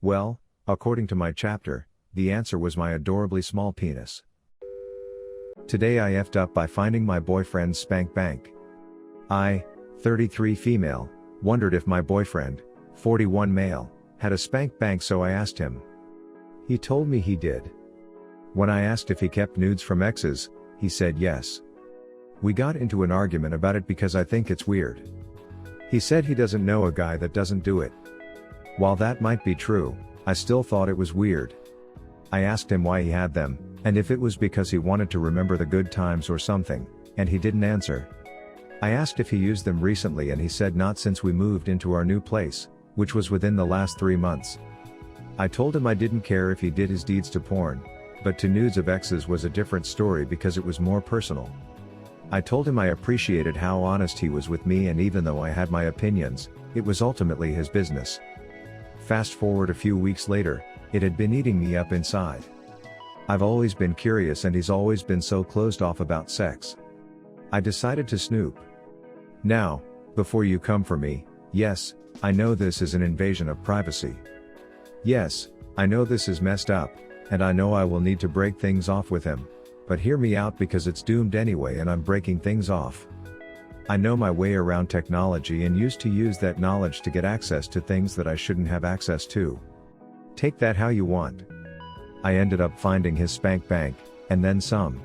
Well, according to my chapter, the answer was my adorably small penis. Today I effed up by finding my boyfriend's spank bank. I, 33 female, wondered if my boyfriend, 41 male, had a spank bank, so I asked him. He told me he did. When I asked if he kept nudes from exes, he said yes. We got into an argument about it because I think it's weird. He said he doesn't know a guy that doesn't do it. While that might be true, I still thought it was weird. I asked him why he had them, and if it was because he wanted to remember the good times or something, and he didn't answer. I asked if he used them recently, and he said not since we moved into our new place, which was within the last 3 months. I told him I didn't care if he did his deeds to porn, but to nudes of exes was a different story because it was more personal. I told him I appreciated how honest he was with me, and even though I had my opinions, it was ultimately his business. Fast forward a few weeks later, it had been eating me up inside. I've always been curious, and he's always been so closed off about sex. I decided to snoop. Now, before you come for me, yes, I know this is an invasion of privacy. Yes, I know this is messed up, and I know I will need to break things off with him, but hear me out because it's doomed anyway and I'm breaking things off. I know my way around technology and used to use that knowledge to get access to things that I shouldn't have access to. Take that how you want. I ended up finding his spank bank, and then some.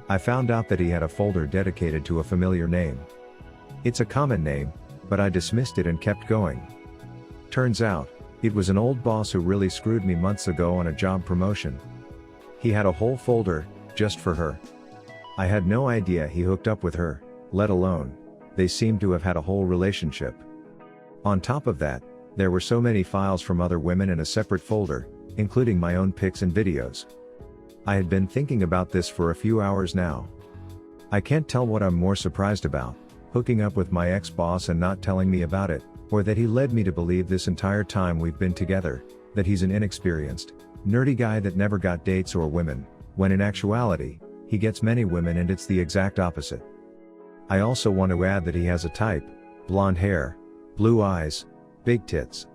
I found out that he had a folder dedicated to a familiar name. It's a common name, but I dismissed it and kept going. Turns out, it was an old boss who really screwed me months ago on a job promotion. He had a whole folder, just for her. I had no idea he hooked up with her, let alone, they seemed to have had a whole relationship. On top of that, there were so many files from other women in a separate folder, including my own pics and videos. I had been thinking about this for a few hours now. I can't tell what I'm more surprised about, hooking up with my ex-boss and not telling me about it, or that he led me to believe this entire time we've been together, that he's an inexperienced, nerdy guy that never got dates or women, when in actuality, he gets many women and it's the exact opposite. I also want to add that he has a type: blonde hair, blue eyes, big tits.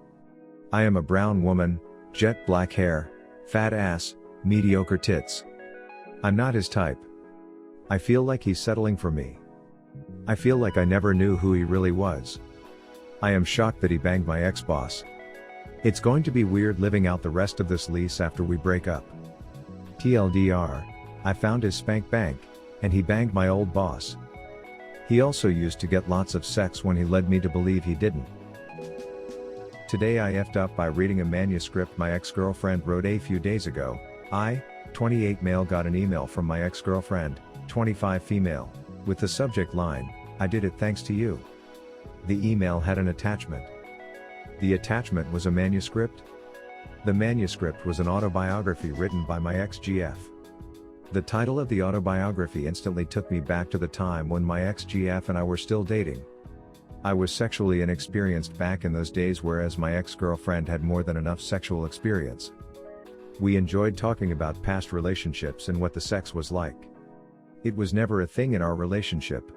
I am a brown woman, jet black hair, fat ass, mediocre tits. I'm not his type. I feel like he's settling for me. I feel like I never knew who he really was. I am shocked that he banged my ex-boss. It's going to be weird living out the rest of this lease after we break up. TLDR, I found his spank bank, and he banged my old boss. He also used to get lots of sex when he led me to believe he didn't. Today I effed up by reading a manuscript my ex-girlfriend wrote a few days ago. I, 28 male, got an email from my ex-girlfriend, 25 female, with the subject line, "I did it thanks to you." The email had an attachment. The attachment was a manuscript. The manuscript was an autobiography written by my ex-GF. The title of the autobiography instantly took me back to the time when my ex-GF and I were still dating. I was sexually inexperienced back in those days, whereas my ex-girlfriend had more than enough sexual experience. We enjoyed talking about past relationships and what the sex was like. It was never a thing in our relationship.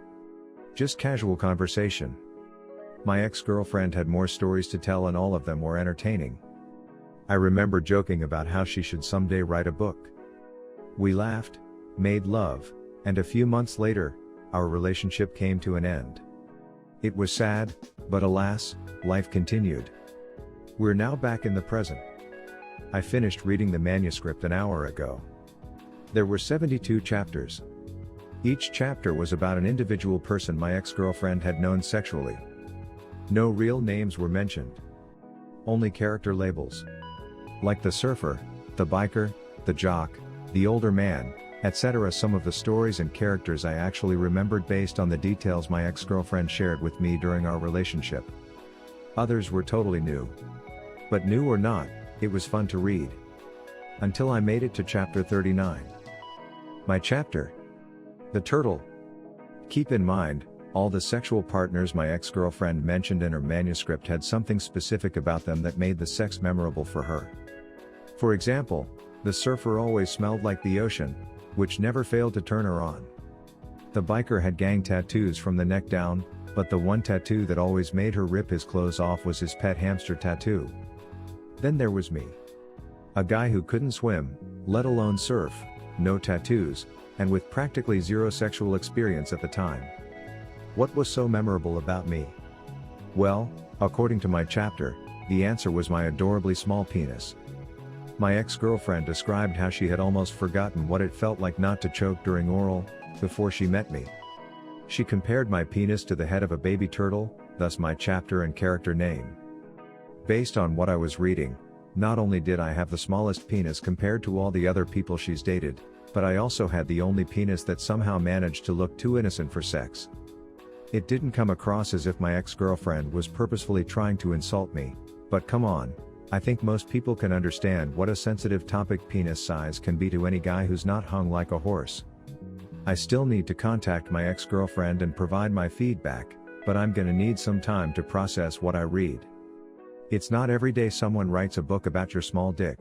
Just casual conversation. My ex-girlfriend had more stories to tell, and all of them were entertaining. I remember joking about how she should someday write a book. We laughed, made love, and a few months later, our relationship came to an end. It was sad, but alas, life continued. We're now back in the present. I finished reading the manuscript an hour ago. There were 72 chapters. Each chapter was about an individual person my ex-girlfriend had known sexually. No real names were mentioned. Only character labels. Like the surfer, the biker, the jock, the older man, etc. Some of the stories and characters I actually remembered based on the details my ex-girlfriend shared with me during our relationship. Others were totally new. But new or not, it was fun to read. Until I made it to chapter 39. My chapter. The turtle. Keep in mind, all the sexual partners my ex-girlfriend mentioned in her manuscript had something specific about them that made the sex memorable for her. For example, the surfer always smelled like the ocean, which never failed to turn her on. The biker had gang tattoos from the neck down, but the one tattoo that always made her rip his clothes off was his pet hamster tattoo. Then there was me. A guy who couldn't swim, let alone surf, no tattoos, and with practically zero sexual experience at the time. What was so memorable about me? Well, according to my chapter, the answer was my adorably small penis. My ex-girlfriend described how she had almost forgotten what it felt like not to choke during oral, before she met me. She compared my penis to the head of a baby turtle, thus my chapter and character name. Based on what I was reading, not only did I have the smallest penis compared to all the other people she's dated, but I also had the only penis that somehow managed to look too innocent for sex. It didn't come across as if my ex-girlfriend was purposefully trying to insult me, but come on, I think most people can understand what a sensitive topic penis size can be to any guy who's not hung like a horse. I still need to contact my ex-girlfriend and provide my feedback, but I'm gonna need some time to process what I read. It's not every day someone writes a book about your small dick.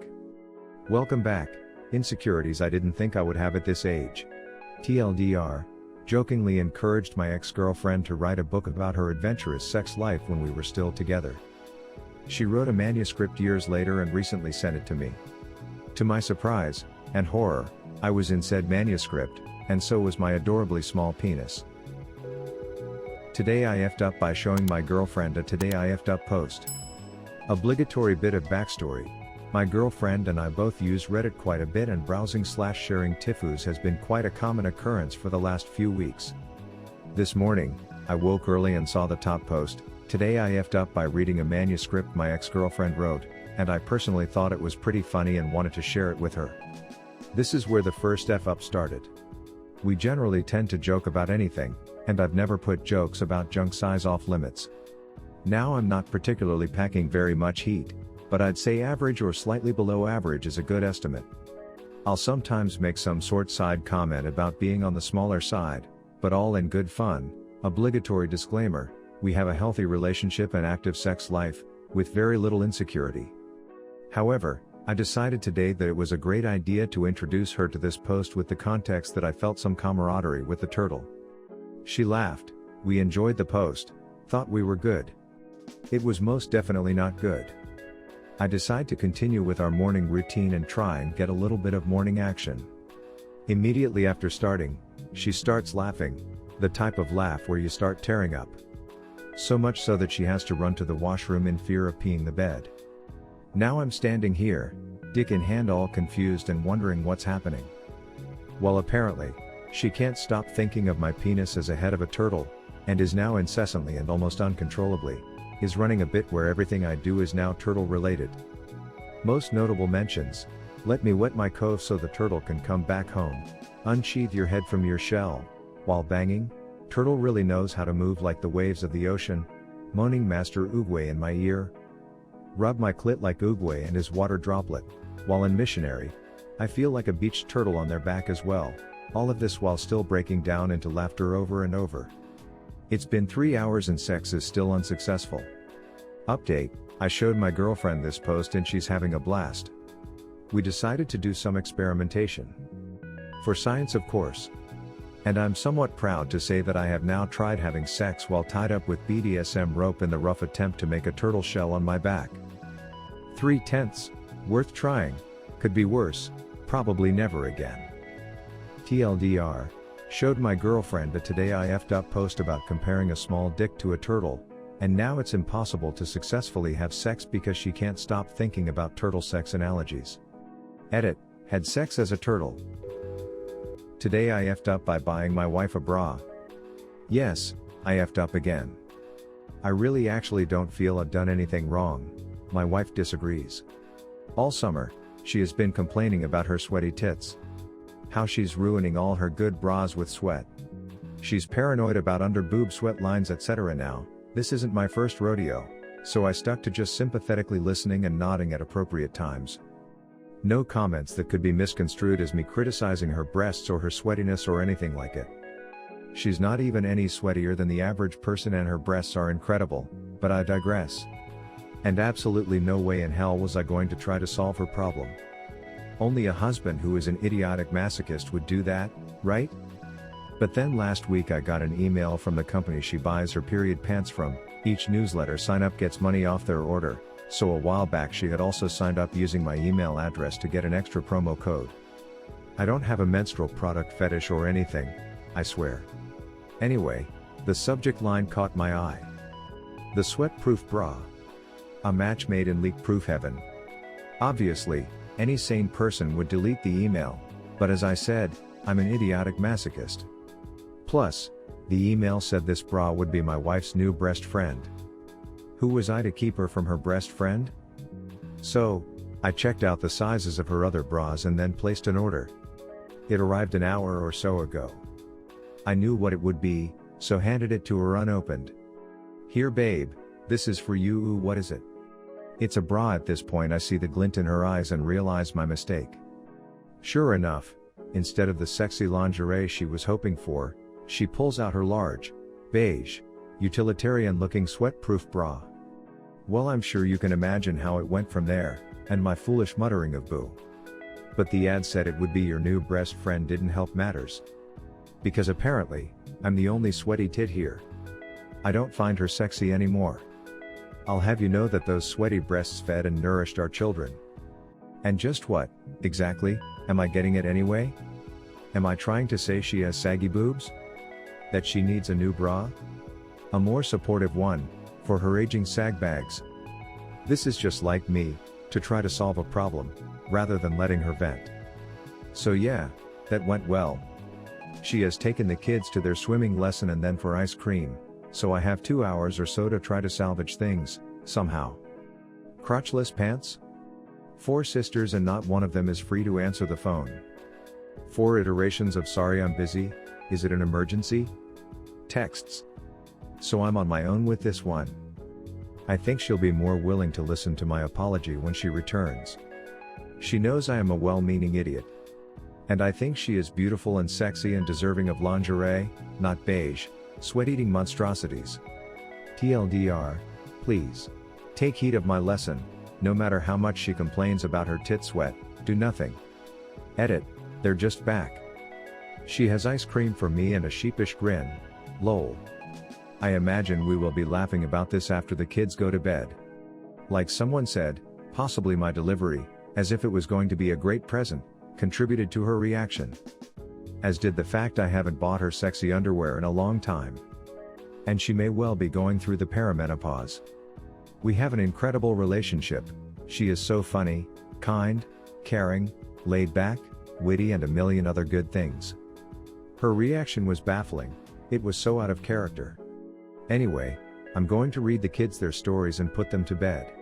Welcome back, insecurities I didn't think I would have at this age. TLDR, jokingly encouraged my ex-girlfriend to write a book about her adventurous sex life when we were still together. She wrote a manuscript years later and recently sent it to me. To my surprise, and horror, I was in said manuscript, and so was my adorably small penis. Today I effed up by showing my girlfriend a Today I effed up post. Obligatory bit of backstory. My girlfriend and I both use Reddit quite a bit, and browsing/sharing TIFUs has been quite a common occurrence for the last few weeks. This morning, I woke early and saw the top post, Today I effed up by reading a manuscript my ex-girlfriend wrote, and I personally thought it was pretty funny and wanted to share it with her. This is where the first F up started. We generally tend to joke about anything, and I've never put jokes about junk size off limits. Now I'm not particularly packing very much heat, but I'd say average or slightly below average is a good estimate. I'll sometimes make some side comment about being on the smaller side, but all in good fun. Obligatory disclaimer, we have a healthy relationship and active sex life, with very little insecurity. However, I decided today that it was a great idea to introduce her to this post with the context that I felt some camaraderie with the turtle. She laughed, we enjoyed the post, thought we were good. It was most definitely not good. I decide to continue with our morning routine and try and get a little bit of morning action. Immediately after starting, she starts laughing, the type of laugh where you start tearing up. So much so that she has to run to the washroom in fear of peeing the bed. Now I'm standing here, dick in hand, all confused and wondering what's happening. Well, apparently, she can't stop thinking of my penis as a head of a turtle, and is now incessantly and almost uncontrollably, is running a bit where everything I do is now turtle related. Most notable mentions: let me wet my cove so the turtle can come back home, unsheath your head from your shell, while banging, turtle really knows how to move like the waves of the ocean, moaning Master Oogway in my ear, rub my clit like Oogway and his water droplet, while in missionary, I feel like a beached turtle on their back as well, all of this while still breaking down into laughter over and over. It's been 3 hours and sex is still unsuccessful. Update, I showed my girlfriend this post and she's having a blast. We decided to do some experimentation. For science, of course. And I'm somewhat proud to say that I have now tried having sex while tied up with BDSM rope in the rough attempt to make a turtle shell on my back. 3/10, worth trying, could be worse, probably never again. TLDR, showed my girlfriend a Today I effed up post about comparing a small dick to a turtle, and now it's impossible to successfully have sex because she can't stop thinking about turtle sex analogies. Edit, had sex as a turtle. Today I effed up by buying my wife a bra. Yes, I effed up again. I really actually don't feel I've done anything wrong. My wife disagrees. All summer, she has been complaining about her sweaty tits. How she's ruining all her good bras with sweat. She's paranoid about under-boob sweat lines, etc. Now, this isn't my first rodeo, so I stuck to just sympathetically listening and nodding at appropriate times. No comments that could be misconstrued as me criticizing her breasts or her sweatiness or anything like it. She's not even any sweatier than the average person and her breasts are incredible, but I digress. And absolutely no way in hell was I going to try to solve her problem. Only a husband who is an idiotic masochist would do that, right? But then last week I got an email from the company she buys her period pants from. Each newsletter sign up gets money off their order, so a while back she had also signed up using my email address to get an extra promo code. I don't have a menstrual product fetish or anything, I swear. Anyway, the subject line caught my eye. The sweat-proof bra. A match made in leak-proof heaven. Obviously, any sane person would delete the email, but as I said, I'm an idiotic masochist. Plus, the email said this bra would be my wife's new breast friend. Who was I to keep her from her breast friend? So, I checked out the sizes of her other bras and then placed an order. It arrived an hour or so ago. I knew what it would be, so handed it to her unopened. Here babe, this is for you. Ooh, what is it? It's a bra. At this point I see the glint in her eyes and realize my mistake. Sure enough, instead of the sexy lingerie she was hoping for, she pulls out her large, beige, utilitarian-looking sweat-proof bra. Well, I'm sure you can imagine how it went from there, and my foolish muttering of boo. But the ad said it would be your new breast friend didn't help matters. Because apparently, I'm the only sweaty tit here. I don't find her sexy anymore. I'll have you know that those sweaty breasts fed and nourished our children. And just what, exactly, am I getting it anyway? Am I trying to say she has saggy boobs? That she needs a new bra? A more supportive one, for her aging sag bags. This is just like me, to try to solve a problem, rather than letting her vent. So yeah, that went well. She has taken the kids to their swimming lesson and then for ice cream, so I have 2 hours or so to try to salvage things, somehow. Crotchless pants? 4 sisters and not one of them is free to answer the phone. 4 iterations of sorry I'm busy, is it an emergency? Texts. So I'm on my own with this one. I think she'll be more willing to listen to my apology when she returns. She knows I am a well-meaning idiot. And I think she is beautiful and sexy and deserving of lingerie, not beige, sweat-eating monstrosities. TLDR, please. Take heed of my lesson, no matter how much she complains about her tit sweat, do nothing. Edit, they're just back. She has ice cream for me and a sheepish grin, lol. I imagine we will be laughing about this after the kids go to bed. Like someone said, possibly my delivery, as if it was going to be a great present, contributed to her reaction. As did the fact I haven't bought her sexy underwear in a long time. And she may well be going through the perimenopause. We have an incredible relationship. She is so funny, kind, caring, laid back, witty and a million other good things. Her reaction was baffling, it was so out of character. Anyway, I'm going to read the kids their stories and put them to bed.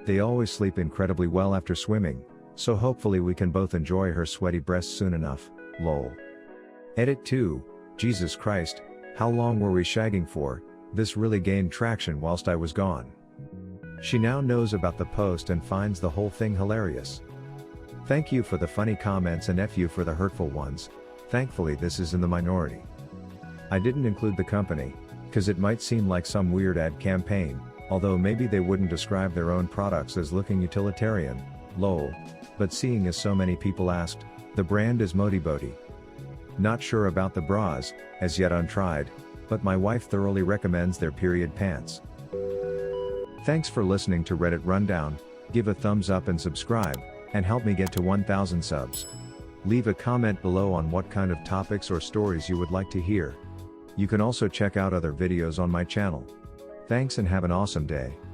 They always sleep incredibly well after swimming, so hopefully we can both enjoy her sweaty breasts soon enough, lol. Edit 2, Jesus Christ, how long were we shagging for? This really gained traction whilst I was gone. She now knows about the post and finds the whole thing hilarious. Thank you for the funny comments and F you for the hurtful ones. Thankfully this is in the minority. I didn't include the company, cause it might seem like some weird ad campaign, although maybe they wouldn't describe their own products as looking utilitarian, lol. But seeing as so many people asked, the brand is Modi Bodhi. Not sure about the bras, as yet untried, but my wife thoroughly recommends their period pants. Thanks for listening to Reddit Rundown, give a thumbs up and subscribe, and help me get to 1,000 subs. Leave a comment below on what kind of topics or stories you would like to hear. You can also check out other videos on my channel. Thanks and have an awesome day.